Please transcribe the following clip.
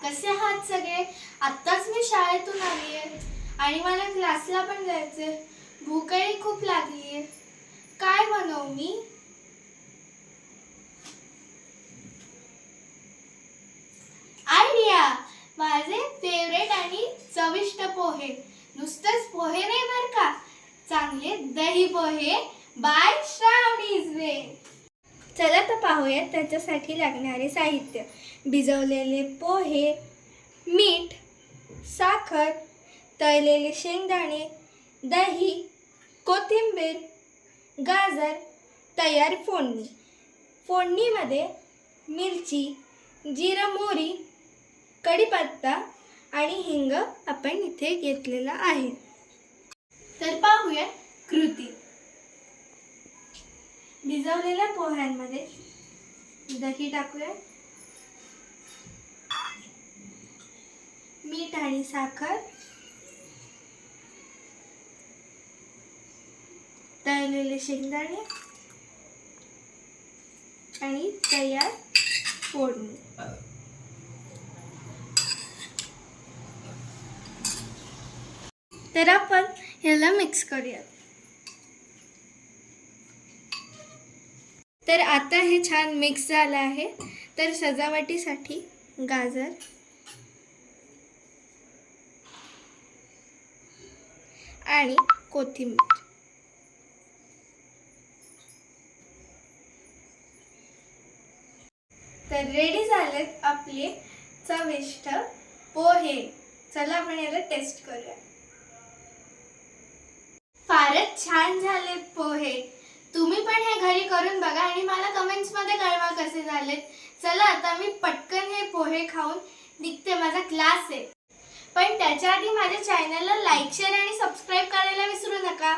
कसे आहात सगळे? आत्ताच मी शाळेतून आली आहे आणि मला क्लासला पण जायचंय. भूकही खूप लागली आहे. काय बनवू मी? आयडिया! माझे फेवरेट आणि चविष्ट पोहे. नुसतेच पोहे नाही बरं का, चांगले दही पोहे बाय श्रावणी इजवे. चला तर पाहूयात त्याच्यासाठी लागणारे साहित्य. भिजवलेले पोहे, मीठ, साखर, तळलेले शेंगदाणे, दही, कोथिंबीर, गाजर, तयार फोडणी. फोडणीमध्ये मिरची, जिरं, मोहरी, कढीपत्ता आणि हिंग आपण इथे घेतलेला आहे. तर पाहूया कृती. भिजवलेल्या पोह्यांमध्ये दही टाकूया, मीठ आणि साखर, तळलेले शेंगदाणे आणि तयार फोडणी. तर आपण ह्याला मिक्स करूया. तर आता हे छान मिक्स झालं आहे. तर सजावटीसाठी गाजर आणि कोथिंबीर. तर रेडी झालेत आपले चविष्ट पोहे. चला आपण याला टेस्ट करूया. फारच छान झाले पोहे. तुम्ही पण हे घरी करून बघा आणि मला कमेंट्स मध्ये कळवा कसे झालेत. चला आता मी पटकन हे पोहे खाऊन निघते, माझा क्लास आहे. पण त्याच्या आधी माझ्या चॅनलला लाईक, शेअर आणि सबस्क्राईब करायला विसरू नका.